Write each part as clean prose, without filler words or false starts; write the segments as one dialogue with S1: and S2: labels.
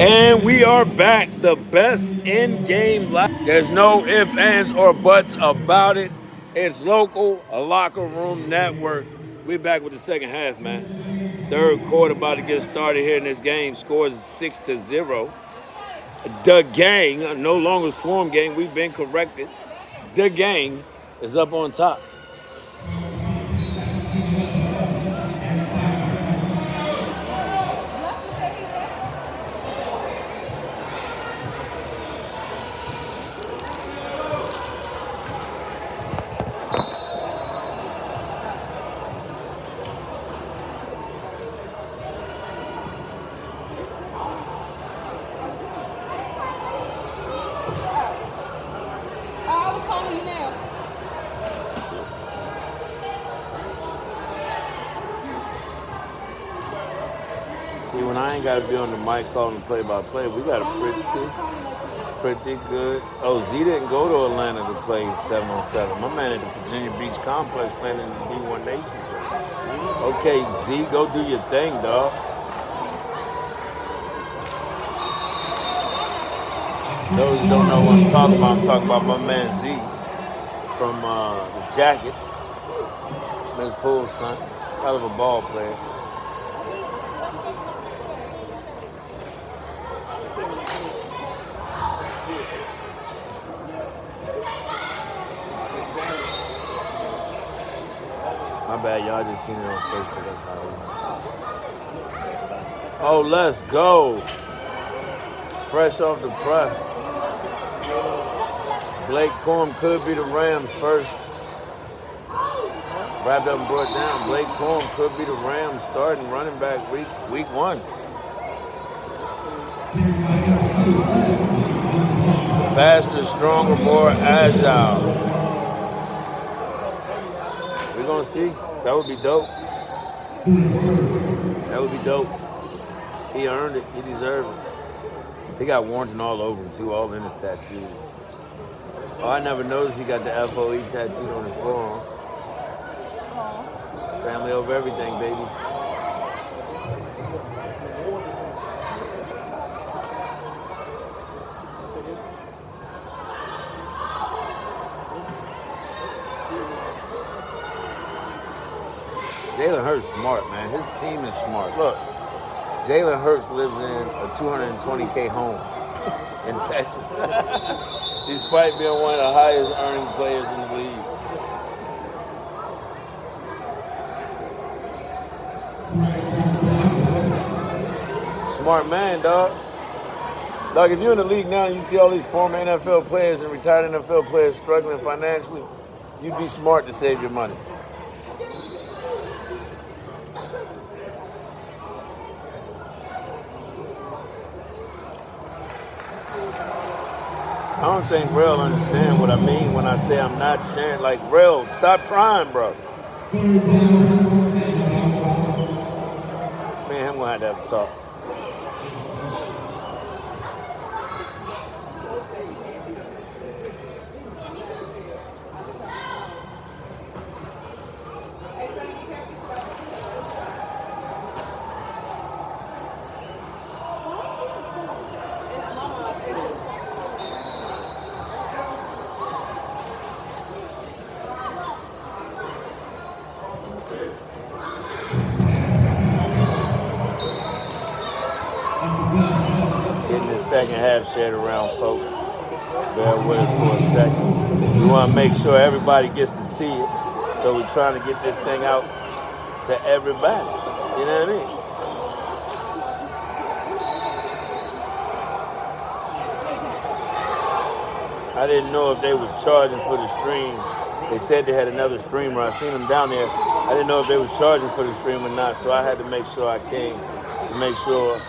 S1: And we are back, the best in-game live. There's no ifs, ands, or buts about it. It's local, a locker room network. We back with the second half, man. Third quarter about to get started here in this game. Scores 6-0. The gang, no longer Swarm Gang, we've been corrected. The gang is up on top. See, when I ain't got to be on the mic calling the play-by-play, we got a pretty good. Oh, Z didn't go to Atlanta to play 7-on-7. My man at the Virginia Beach Complex playing in the D1 Nation joint. Okay, Z, go do your thing, dog. Those who don't know what I'm talking about my man Z from the Jackets. Ms. Poole's son. Hell of a ball player. My bad, y'all just seen it on Facebook. That's how it went. Oh, let's go. Fresh off the press. Blake Corum could be the Rams' first. Wrapped up and brought down. Blake Corum could be the Rams' starting running back week one. Faster, stronger, more agile. We're going to see. That would be dope. That would be dope. He earned it. He deserved it. He got Warrington all over him, too, all in his tattoo. Oh, I never noticed he got the FOE tattooed on his forearm. Family over everything, baby. Jalen Hurts smart, man. His team is smart. Look, Jalen Hurts lives in a $220K home in Texas, despite being one of the highest earning players in the league. Smart man, dog. Dog, if you're in the league now and you see all these former NFL players and retired NFL players struggling financially, you'd be smart to save your money. I don't think Rel understand what I mean when I say I'm not sharing. Like, Rel, stop trying, bro. Me and him gonna have to have a talk. Getting the second half shared around, folks. Bear with us for a second. We want to make sure everybody gets to see it. So we're trying to get this thing out to everybody. You know what I mean? I didn't know if they was charging for the stream. They said they had another streamer. I seen them down there. I didn't know if they was charging for the stream or not, so I had to make sure I came to make sure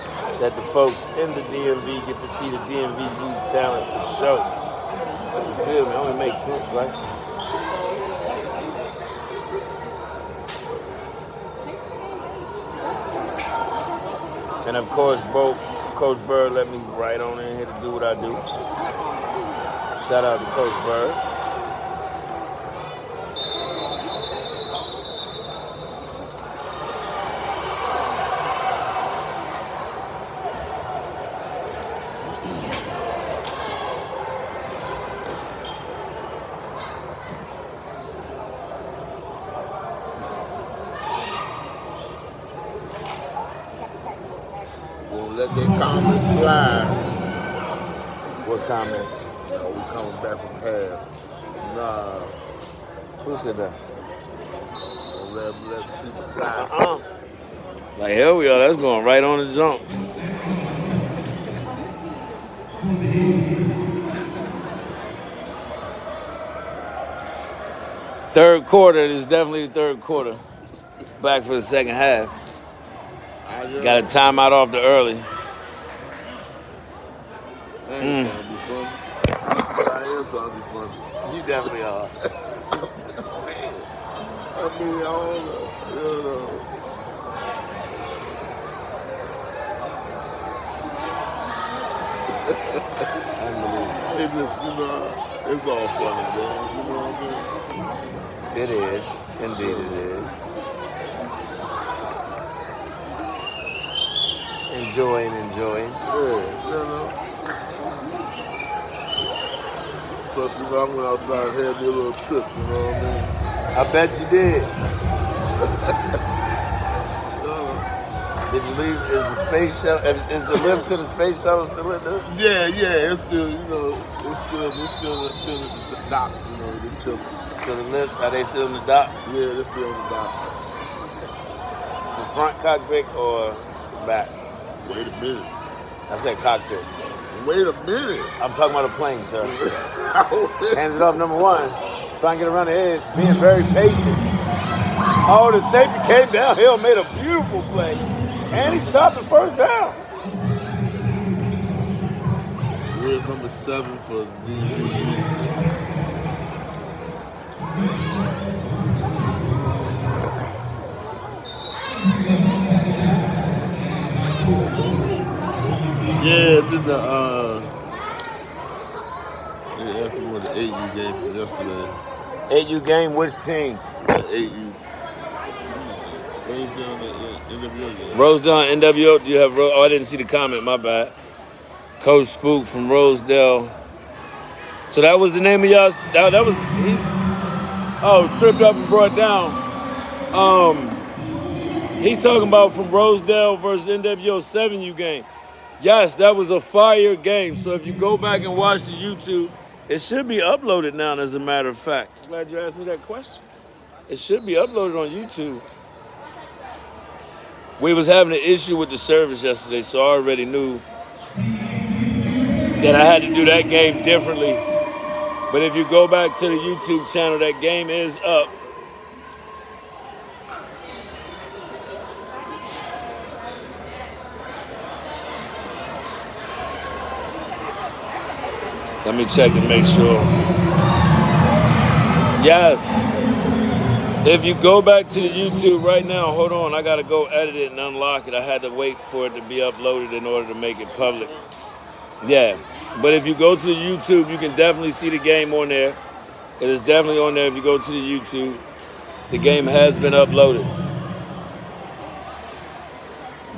S1: that the folks in the DMV get to see the DMV youth talent for sure. You feel me? It only makes sense, right? And of course, Coach Bird let me right on in here to do what I do. Shout out to Coach Bird.
S2: let that comment slide.
S1: What comment?
S2: Oh, we coming back from half. Nah.
S1: Who said that?
S2: Let people slide.
S1: Like, hell we are. That's going right on the jump. Third quarter is definitely the third quarter. Back for the second half. Got a timeout off the early.
S2: I ain't trying to be funny. I am trying to be funny.
S1: You definitely are.
S2: I'm just saying. I mean, I don't know. You know.
S1: Unbelievable.
S2: It's just, you know, it's all fun and games, you know what I mean?
S1: It is. Indeed it is. Enjoying.
S2: Yeah, you know. Plus, you know, I went outside and had me a little trip, you know what I mean?
S1: I bet you did. Did you leave? Is the space shuttle? Is the lift to the space shuttle still in there?
S2: Yeah. It's still, you know, it's still in the docks, you know, the children.
S1: So the lift, are they still in the docks?
S2: Yeah, they're still in the docks.
S1: The front cockpit or the back?
S2: Wait a minute.
S1: I said cockpit.
S2: Wait a minute.
S1: I'm talking about a plane, sir. Hands it off, number one. Trying to get around the edge, being very patient. Oh, the safety came downhill, made a beautiful play. And he stopped the first down.
S2: Where's number 7 for the Yeah, it's in the that's one of the 8U game from yesterday.
S1: 8U game, which teams?
S2: The 8U. Rosedale, the NWO game.
S1: Rosedale, NWO. Do you have? Oh, I didn't see the comment. My bad. Coach Spook from Rosedale. So that was the name of y'all. That was tripped up and brought down. He's talking about from Rosedale versus NWO 7U game. Yes, that was a fire game. So if you go back and watch the YouTube, it should be uploaded now, as a matter of fact. I'm glad you asked me that question. It should be uploaded on YouTube. We was having an issue with the service yesterday, so I already knew that I had to do that game differently. But if you go back to the YouTube channel, that game is up. Let me check and make sure. Yes. If you go back to the YouTube right now, hold on, I gotta go edit it and unlock it. I had to wait for it to be uploaded in order to make it public. Yeah, but if you go to the YouTube, you can definitely see the game on there. It is definitely on there if you go to the YouTube. The game has been uploaded.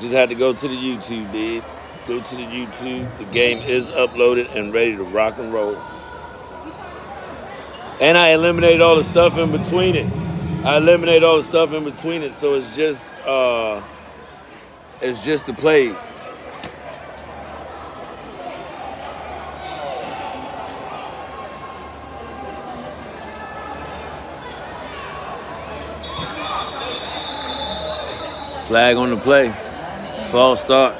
S1: Just had to go to the YouTube, dude. Go to the YouTube. The game is uploaded and ready to rock and roll. And I eliminated all the stuff in between it. So it's just the plays. Flag on the play. False start.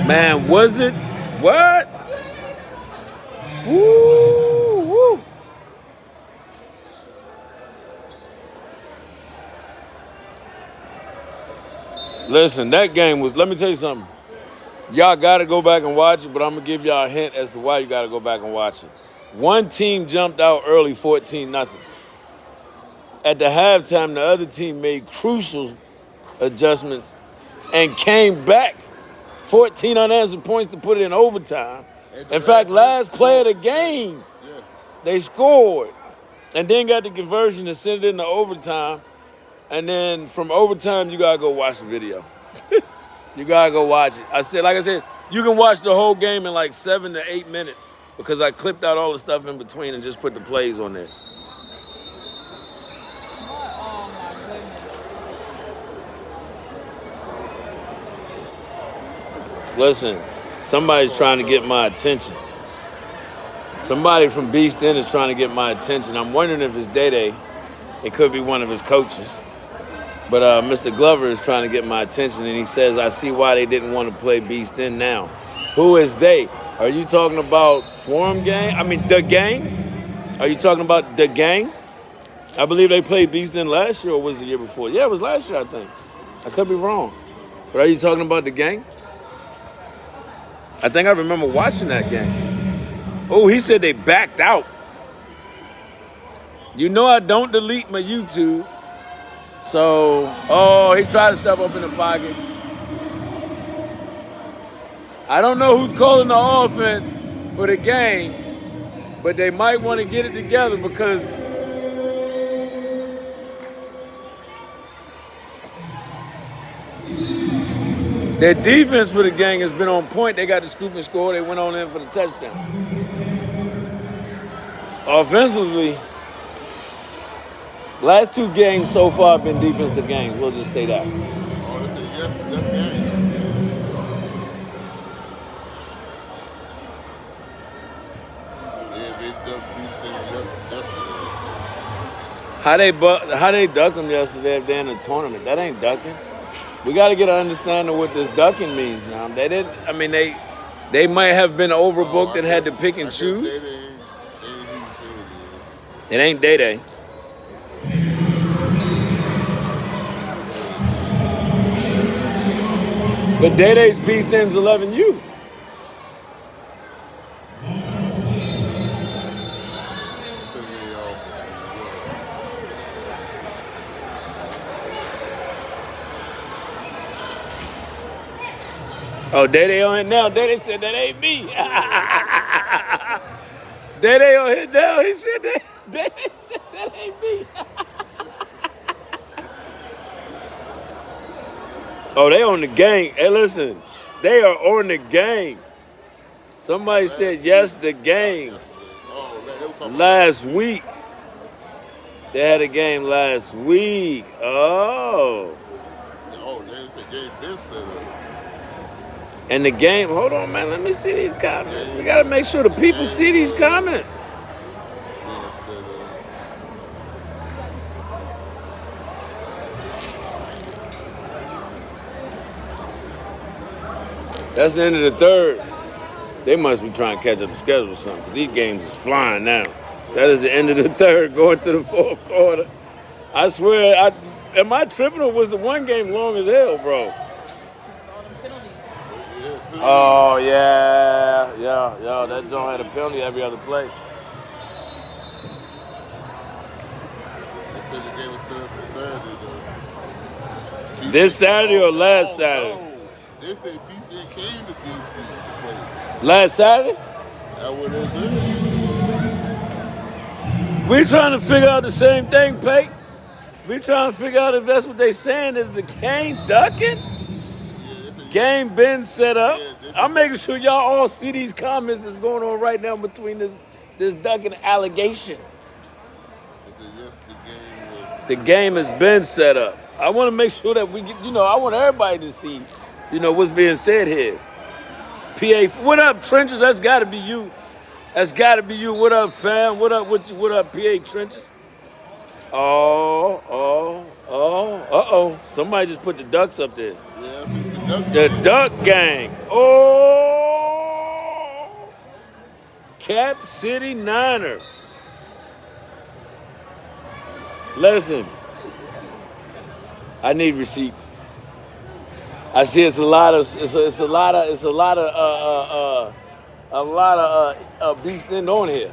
S1: Man, was it? What? Woo! Listen, that game was, let me tell you something. Y'all got to go back and watch it, but I'm going to give y'all a hint as to why you got to go back and watch it. One team jumped out early, 14-0. At the halftime, the other team made crucial adjustments and came back 14 unanswered points to put it in overtime. In fact, last play of the game, they scored and then got the conversion and sent it into overtime. And then from overtime, you got to go watch the video. You got to go watch it. Like I said, you can watch the whole game in like 7 to 8 minutes because I clipped out all the stuff in between and just put the plays on there. Listen, somebody's trying to get my attention. Somebody from Beast End is trying to get my attention. I'm wondering if it's Day. It could be one of his coaches. But Mr. Glover is trying to get my attention, and he says, I see why they didn't want to play Beast End now. Who is they? Are you talking about Swarm Gang? I mean, The Gang? Are you talking about The Gang? I believe they played Beast End last year, or was it the year before? Yeah, it was last year, I think. I could be wrong. But are you talking about The Gang? I think I remember watching that game. Oh, he said they backed out. You know I don't delete my YouTube. So, he tried to step up in the pocket. I don't know who's calling the offense for the game, but they might want to get it together because their defense for the gang has been on point. They got the scoop and score. They went on in for the touchdown. Offensively, last two games so far have been defensive games. We'll just say that.
S2: Oh, this is yes game. Yeah, they ducked Beast End yesterday.
S1: How they ducked them yesterday if they're in the tournament? That ain't ducking. We got to get an understanding of what this ducking means now. They didn't. I mean, they might have been overbooked and had to pick and choose. It ain't Day. But Day-Day's Beast End's 11U. Oh, Day on it now. Day said that ain't me. Day on it now. He said that. Day said that ain't me. Oh, they on the gang. Hey, listen. They are on the gang. Somebody said yes, the gang. Last week. They had a game last week. Oh.
S2: Oh, they said game been set up.
S1: And the game, hold on, man. Let me see these comments. We got to make sure the people see these comments. That's the end of the third. They must be trying to catch up the schedule or something, because these games is flying now. That is the end of the third, going to the fourth quarter. I swear, am I tripping, or was the one game long as hell, bro? Oh, yeah. That joint had a penalty every other play.
S2: They said the game was set up for Saturday, though.
S1: This Saturday or last Saturday?
S2: No. They said BC came to DC to play.
S1: Last Saturday?
S2: That's what they said.
S1: We trying to figure out the same thing, Pate. We trying to figure out if that's what they saying is the game ducking? Game been set up. I'm making sure y'all all see these comments that's going on right now between this ducking allegation. The game has been set up. I want to make sure that we get, I want everybody to see, what's being said here. PA, what up, Trenches? That's got to be you. That's got to be you. What up, fam? What up, what up, PA Trenches? Uh-oh. Somebody just put the ducks up there.
S2: Yeah,
S1: the Duck Gang. Oh! Cap City Niner. Listen, I need receipts. I see it's a lot of Beast End on here.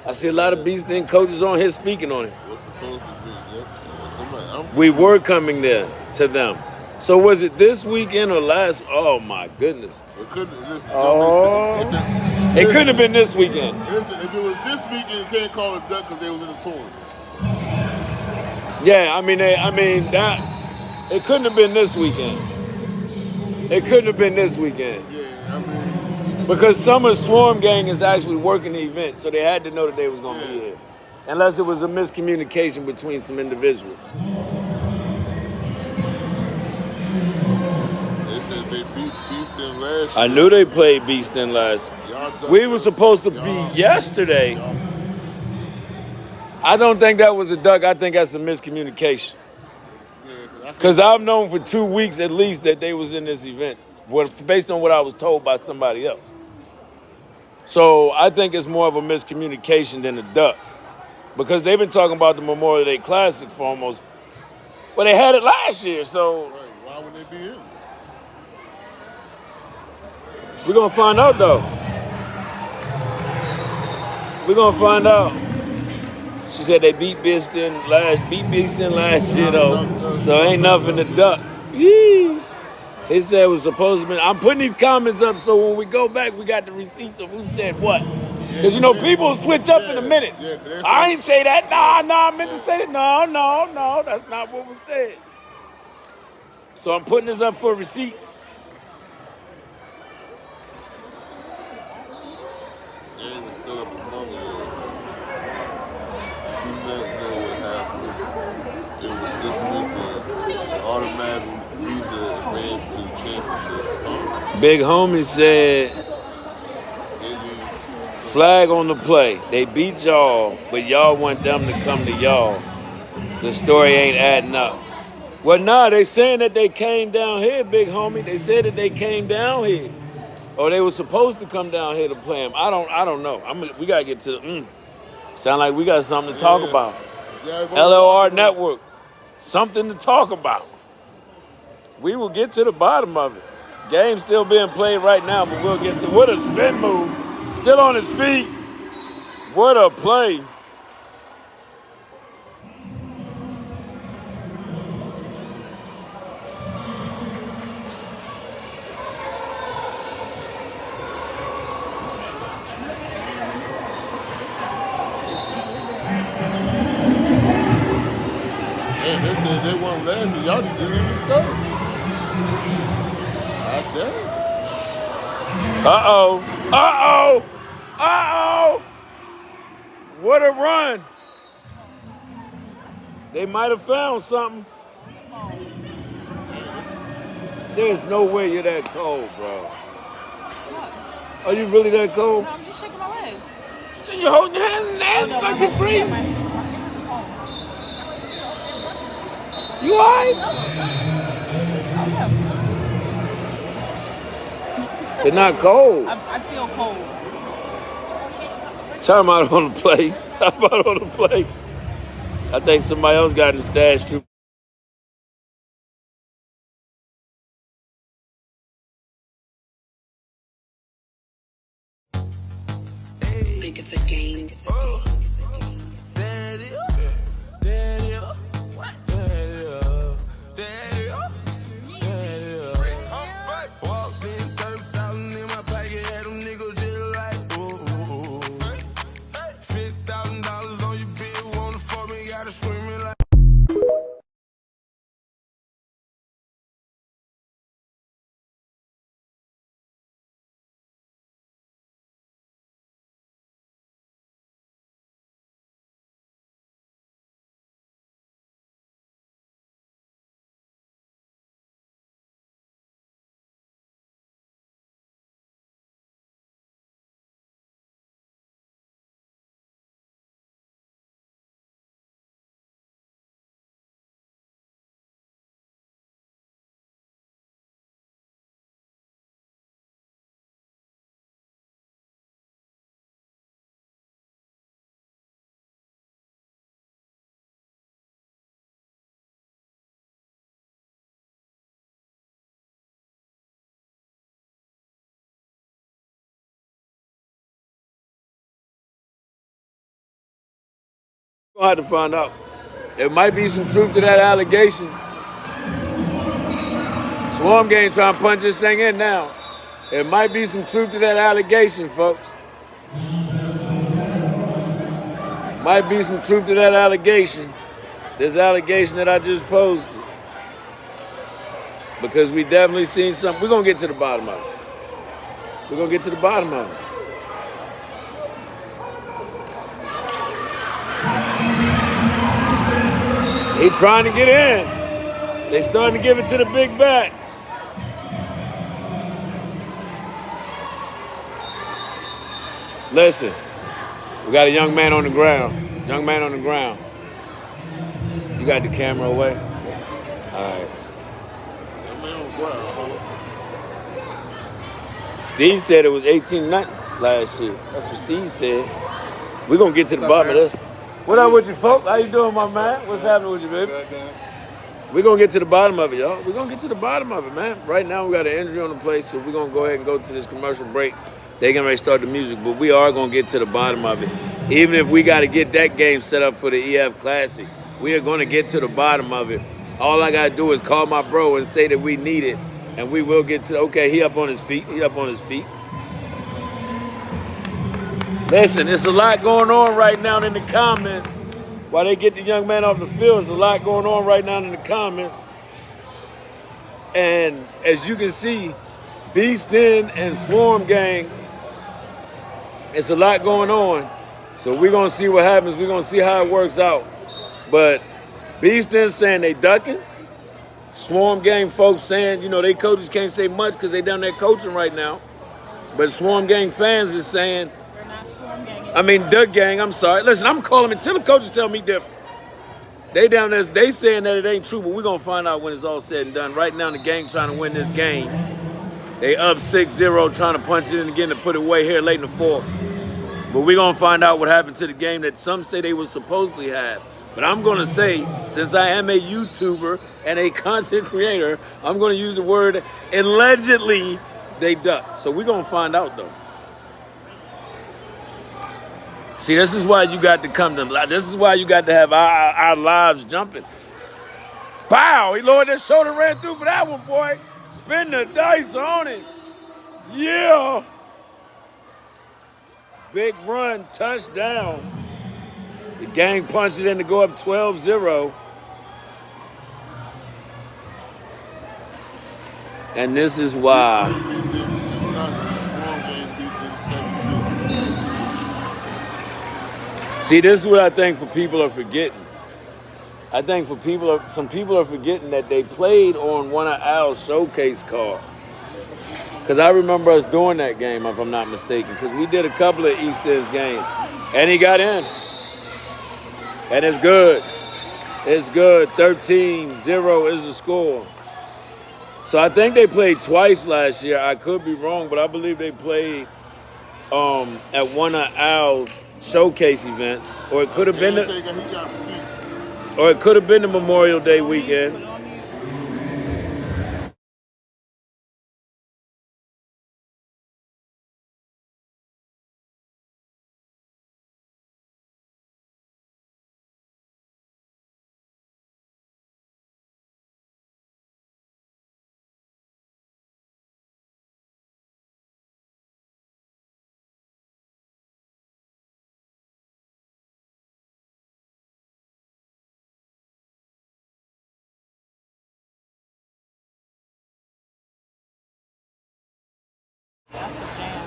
S1: I see a lot of Beast End coaches on here speaking on it.
S2: What's supposed to be? Yes, somebody.
S1: We were coming there to them. So was it this weekend or last? Oh my goodness!
S2: It couldn't. Listen,
S1: it couldn't have been this weekend.
S2: Listen, if it was this weekend, you can't call it duck because they was in the tournament.
S1: Yeah, that it couldn't have been this weekend. It couldn't have been this weekend.
S2: Yeah,
S1: because some of the Swarm Gang is actually working the event, so they had to know that they was gonna be here, unless it was a miscommunication between some individuals.
S2: They said they beat beat Beaston last year.
S1: I knew they played Beaston last. We were supposed to be yesterday. I don't think that was a duck. I think that's a miscommunication. Because I've known for 2 weeks at least that they was in this event, based on what I was told by somebody else. So I think it's more of a miscommunication than a duck. Because they've been talking about the Memorial Day Classic for almost, well, they had it last year, so.
S2: Right. Why would they be in?
S1: We're going to find out, though. We're going to find out. She said they beat Beaston last year, though. So ain't nothing to duck. Yeesh. They said it was supposed to be. I'm putting these comments up so when we go back, we got the receipts of who said what. Because, people will switch up in a minute. I ain't say that. No, I meant to say that. No. That's not what was said. So I'm putting this up for receipts.
S2: They was set up a moment. She let know what happened. It was this weekend. Automatic visa advance to the championship.
S1: Big homie said, flag on the play. They beat y'all, but y'all want them to come to y'all. The story ain't adding up. Well, nah, they saying that they came down here, big homie. They said that they came down here. Or they were supposed to come down here to play them. I don't know. We got to get to the, sound like we got something to talk about. LLR Network. Something to talk about. We will get to the bottom of it. Game still being played right now, but we'll get to, what a spin move. Still on his feet. What a play.
S2: They said they weren't laughing. Y'all didn't even stop. I did.
S1: Uh-oh. What a run. They might have found something. There's no way you're that cold, bro. What? Are you really that cold?
S3: No, I'm just shaking my legs.
S1: You're holding your hands in the air like you're freezing. You all right? They're not cold.
S3: I feel cold.
S1: Timeout on the play. Timeout on the play. I think somebody else got in the stash too.
S4: Think it's a game.
S1: We'll have to find out. There might be some truth to that allegation. Swarm Gang trying to punch this thing in now. There might be some truth to that allegation, folks. Might be some truth to that allegation. This allegation that I just posted. Because we definitely seen something. We're going to get to the bottom of it. We're going to get to the bottom of it. He trying to get in. They starting to give it to the big bat. Listen, we got a young man on the ground. Young man on the ground. You got the camera away? All right.
S2: That man on the ground,
S1: Steve said it was 18-0 last year. That's what Steve said. We're going to get to the bottom of this. What up with you, folks? How you doing, my man? What's happening with you, baby? We're going to get to the bottom of it, y'all. We're going to get to the bottom of it, man. Right now, we got an injury on the place, so we're going to go ahead and go to this commercial break. They're going to start the music, but we are going to get to the bottom of it. Even if we got to get that game set up for the EF Classic, we are going to get to the bottom of it. All I got to do is call my bro and say that we need it, and we will get to, okay, he up on his feet. He up on his feet. Listen, it's a lot going on right now in the comments. While they get the young man off the field, there's a lot going on right now in the comments. And as you can see, Beast Den and Swarm Gang, it's a lot going on. So we're going to see what happens. We're going to see how it works out. But Beast Den saying they ducking. Swarm Gang folks saying, you know, they coaches can't say much because they down there coaching right now. But Swarm Gang fans is saying,
S3: They're not Swarm Gang.
S1: I mean, Doug Gang, I'm sorry. Listen, I'm calling it till the coaches tell me different. They down there, they saying that it ain't true, but we're going to find out when it's all said and done. Right now, the gang trying to win this game. They up 6-0, trying to punch it in again to put it away here late in the fourth. But we're going to find out what happened to the game that some say they were supposedly have. But I'm going to say, since I am a YouTuber and a content creator, I'm going to use the word allegedly they ducked. So we're going to find out, though. See, this is why you got to come to, this is why you got to have our lives jumping. Pow! He lowered his shoulder, ran through for that one, boy. Spin the dice on it. Yeah. Big run, touchdown. The gang punched it in to go up 12-0. And this is why. See, this is what I think for people are forgetting. I think for some people are forgetting that they played on one of Al's showcase cards. Because I remember us doing that game, if I'm not mistaken, because we did a couple of East Ends games. And he got in. And it's good. It's good. 13-0 is the score. So I think they played twice last year. I could be wrong, but I believe they played at one of Al's showcase events, or it could have been the Memorial Day weekend.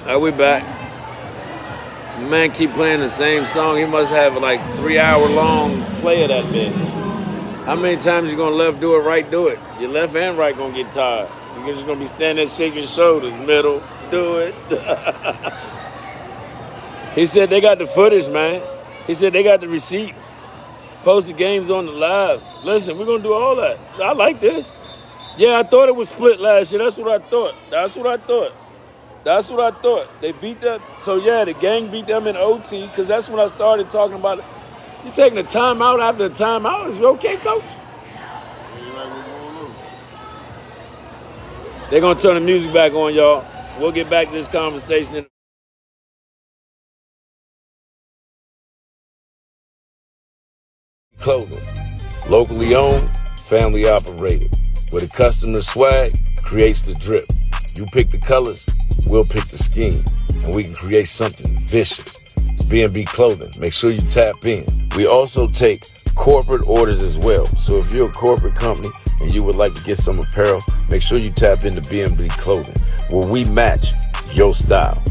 S1: Are we back? Man keep playing the same song. He must have like 3-hour-long play of that bit. How many times you gonna left do it, right do it? Your left and right gonna get tired. You're just gonna be standing there shaking your shoulders. Middle, do it. He said they got the footage, man. He said they got the receipts. Post the games on the live. Listen, we're gonna do all that. I like this. Yeah, I thought it was split last year. That's what I thought. They beat them. So, yeah, the gang beat them in OT because that's when I started talking about it. You taking a timeout after a timeout? Is you okay, Coach? They're going to turn the music back on, y'all. We'll get back to this conversation. Clothing. Locally owned, family operated. Where the customer swag creates the drip. You pick the colors, we'll pick the scheme, and we can create something vicious. B&B Clothing, make sure you tap in. We also take corporate orders as well. So if you're a corporate company and you would like to get some apparel, make sure you tap into B&B Clothing, where we match your style.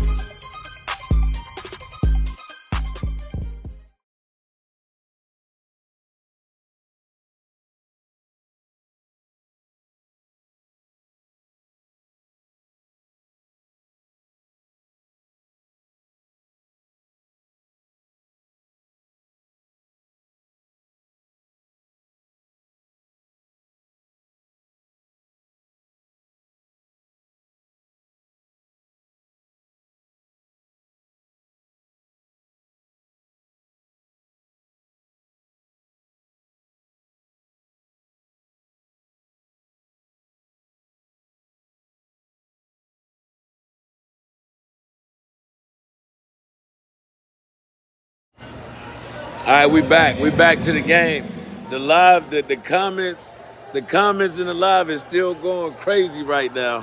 S1: All right, we back. We back to the game. The live, the comments in the live is still going crazy right now.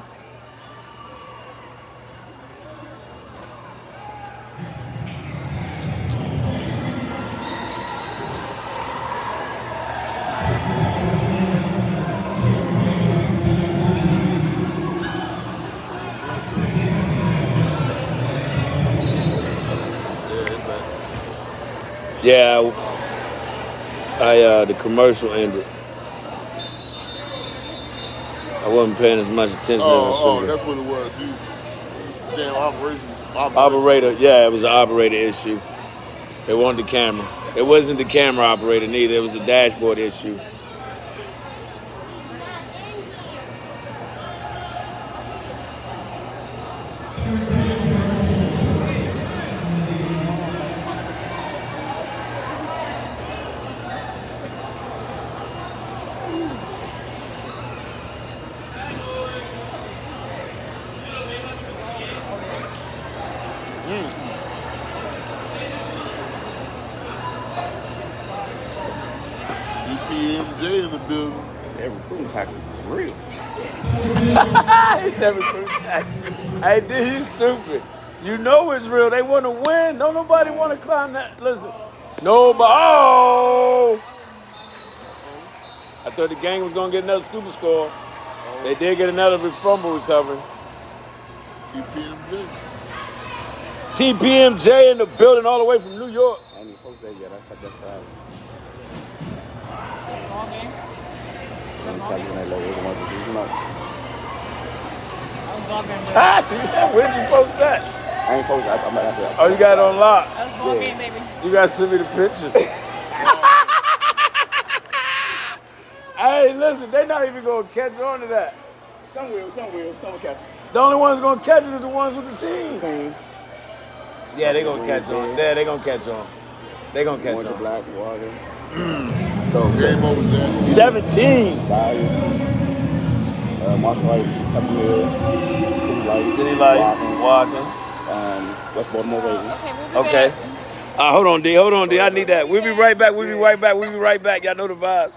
S1: Yeah, the commercial ended. I wasn't paying as much attention as I
S2: Oh,
S1: should.
S2: that's what it was. Damn
S1: Operator, yeah, it was an operator issue. It wasn't the camera. It wasn't the camera operator neither. It was the dashboard issue.
S2: PMJ in the building.
S5: That recruiting taxes is real.
S1: He said recruiting taxes. Hey, dude, he's stupid. You know it's real. They want to win. Don't nobody want to climb that. Listen, nobody. Oh! I thought the gang was going to get another scuba score. They did get another fumble recovery.
S2: TPMJ.
S1: TPMJ in the building all the way from New York.
S5: I ain't even post that yet. I cut that Friday.
S3: Ball game.
S5: And cut it in that logo. The ones that you know.
S3: That was ball game, baby.
S1: Where did you post that?
S5: I ain't post. I might have to.
S1: Oh, you got it on lock.
S3: That was ball game, baby.
S1: You got to send me the picture. Hey, listen, they're not even going to catch on to that.
S5: Some will catch it.
S1: The only ones going to catch it is the ones with the teams.
S5: Teams.
S1: Yeah, they're going to catch on. Yeah, they're going to catch on. They're going to catch
S5: Orange and
S1: on.
S5: black waters. So
S2: Game over there.
S1: 17.
S5: Styles. Marshall Heights. Up here.
S1: City Light, Watkins.
S5: West Baltimore Ravens.
S3: Okay, we'll be
S1: Okay.
S3: back.
S1: Hold on, D. I need that. We'll be right back. Y'all know the vibes.